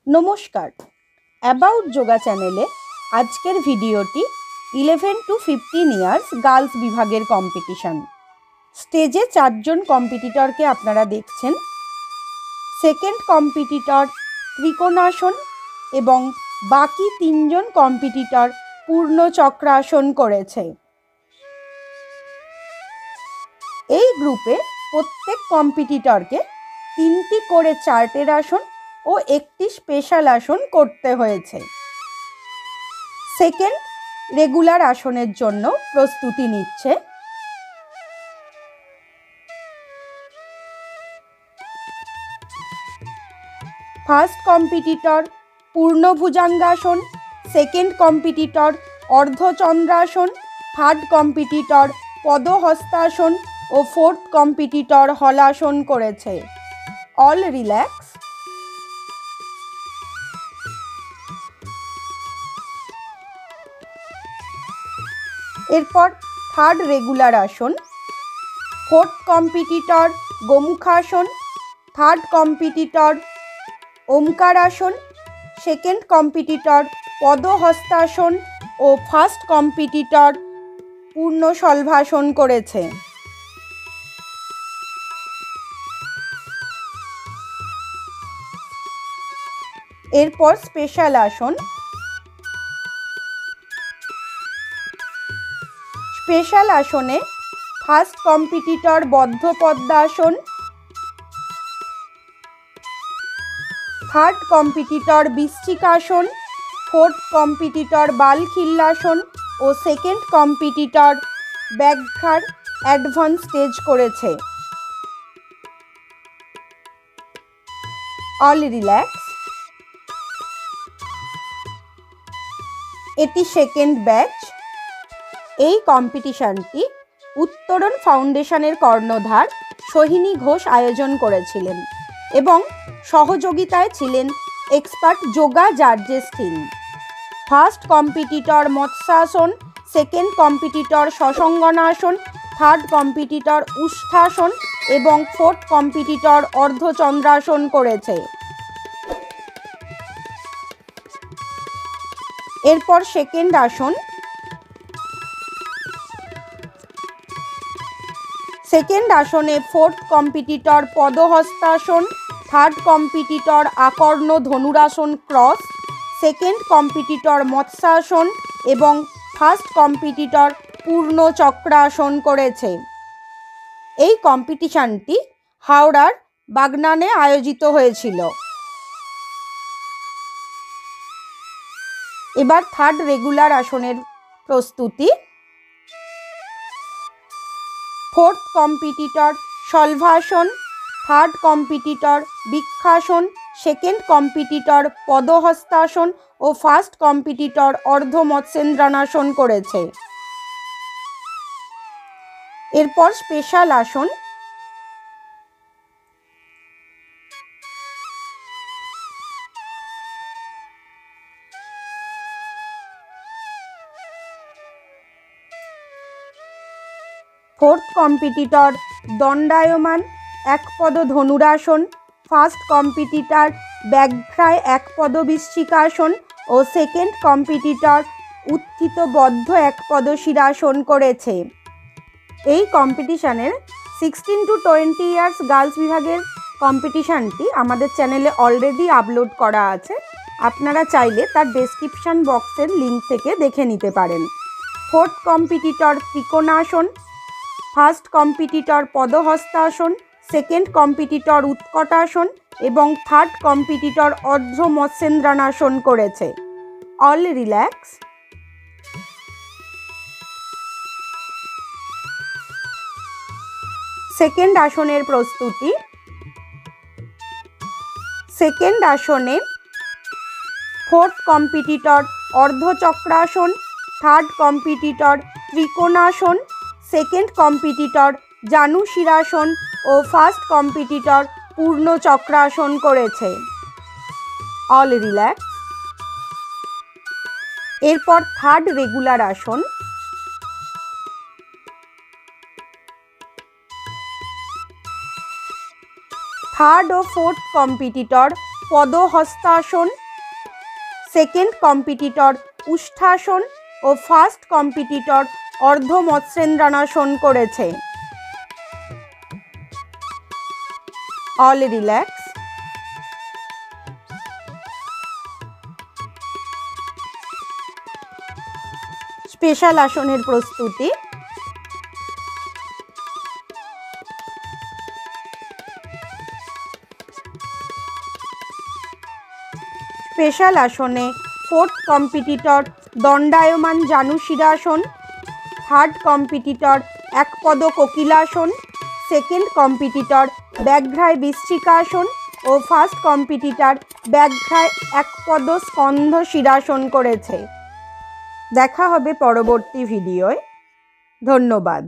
নমস্কার, অ্যাবাউট যোগা চ্যানেলে আজকের ভিডিওটি 11 to 15 ইয়ার্স গার্লস বিভাগের কম্পিটিশন। স্টেজে 4 জন কম্পিটিটরকে আপনারা দেখছেন। সেকেন্ড কম্পিটিটর ত্রিকোণাসন এবং বাকি 3 জন কম্পিটিটর পূর্ণ চক্রাসন করেছে। এই গ্রুপে প্রত্যেক কম্পিটিটরকে 3টি করে চার্টের আসন ও একটি স্পেশাল আসন করতে হয়েছে। সেকেন্ড রেগুলার আসনের জন্য প্রস্তুতি নিচ্ছে। ফার্স্ট কম্পিটিটর পূর্ণ ভুজাঙ্গাসন, সেকেন্ড কম্পিটিটর অর্ধচন্দ্রাসন, থার্ড কম্পিটিটর পদহস্তাসন ও ফোর্থ কম্পিটিটর হলাসন করেছে। All relax. এরপর থার্ড রেগুলার আসন। ফোর্থ কম্পিটিটর গোমুখাসন, থার্ড কম্পিটিটর ওমকারাসন, সেকেন্ড কম্পিটিটর পদহস্তাসন ও ফার্স্ট কম্পিটিটর পূর্ণ শলভাসন করেছে। এরপর স্পেশাল আসন। স্পেশাল আসনে ফার্স্ট কম্পিটিটর বদ্ধ পদ্মাসন, থার্ড কম্পিটিটর বৃশ্চিকাসন, ফোর্থ কম্পিটিটর বালখিল্লাসন ও সেকেন্ড কম্পিটিটর ব্যাঘ্রার অ্যাডভান্স স্টেজ করেছে। All relax. এটি সেকেন্ড ব্যাচ। এই কম্পিটিশনটি উত্তরণ ফাউন্ডেশনের কর্ণধার সোহিনী ঘোষ আয়োজন করেছিলেন এবং সহযোগিতায় ছিলেন expert yoga judges team. First competitor মৎস্যাসন, সেকেন্ড কম্পিটিটর সসঙ্গনাসন, থার্ড কম্পিটিটর উষ্ঠাসন এবং ফোর্থ কম্পিটিটর অর্ধচন্দ্রাসন করেছে। এরপর সেকেন্ড আসন। সেকেন্ড আসনে ফোর্থ কম্পিটিটর পদহস্তাসন, থার্ড কম্পিটিটর আকর্ণ ধনুরাসন ক্রস, সেকেন্ড কম্পিটিটর মৎস্যাসন এবং ফার্স্ট কম্পিটিটর পূর্ণ চক্রাসন করেছে। এই কম্পিটিশনটি হাওড়ার বাগনানে আয়োজিত হয়েছিল। এবার থার্ড রেগুলার আসনের প্রস্তুতি। ফোর্থ কম্পিটিটর শলভাসন, থার্ড কম্পিটিটর বৃক্ষাসন, সেকেন্ড কম্পিটিটর পদহস্তাসন ও ফার্স্ট কম্পিটিটর অর্ধ মৎস্যেন্দ্রাসন করেছে। এরপর স্পেশাল আসন। ফোর্থ কম্পিটিটর দণ্ডায়মান একপদ ধনুরাসন, ফার্স্ট কম্পিটিটর ব্যাঘ্রায় একপদ বৃশ্চিকাসন ও সেকেন্ড কম্পিটিটর উত্থিত বদ্ধ একপদ শিরাসন করেছে। এই কম্পিটিশানের 16 to 20 ইয়ার্স গার্লস বিভাগের কম্পিটিশানটি আমাদের চ্যানেলে অলরেডি আপলোড করা আছে। আপনারা চাইলে তার ডেসক্রিপশান বক্সের লিঙ্ক থেকে দেখে নিতে পারেন। ফোর্থ কম্পিটিটর ত্রিকোণাসন, ফার্স্ট কম্পিটিটর পদহস্তাসন, সেকেন্ড কম্পিটিটর উৎকটাসন এবং থার্ড কম্পিটিটর অর্ধ মৎস্যেন্দ্রাসন করেছে। All relax. সেকেন্ড আসনের প্রস্তুতি। সেকেন্ড আসনে ফোর্থ কম্পিটিটর অর্ধচক্রাসন, থার্ড কম্পিটিটর ত্রিকোণাসন, সেকেন্ড কম্পিটিটর জানুশিরাসন ও ফার্স্ট কম্পিটিটর পূর্ণ চক্রাসন করেছে। All relax. এরপর থার্ড রেগুলার আসন। থার্ড ও ফোর্থ কম্পিটিটর পদহস্তাসন, সেকেন্ড কম্পিটিটর উষ্ঠাসন ও ফার্স্ট কম্পিটিটর অর্ধমৎস্যেন্দ্রাসন করেছে। All relax. স্পেশাল আসনের প্রস্তুতি। স্পেশাল আসনে ফোর্থ কম্পিটিটর দণ্ডায়মান জানুশিরাসন, থার্ড কম্পিটিটর একপদ কোকিলাসন, সেকেন্ড কম্পিটিটর ব্যাঘ্রায় বৃশ্চিকাসন ও ফার্স্ট কম্পিটিটর ব্যাঘ্রায় একপদ স্কন্ধ শিরাসন করেছে। দেখা হবে পরবর্তী ভিডিওয়। ধন্যবাদ।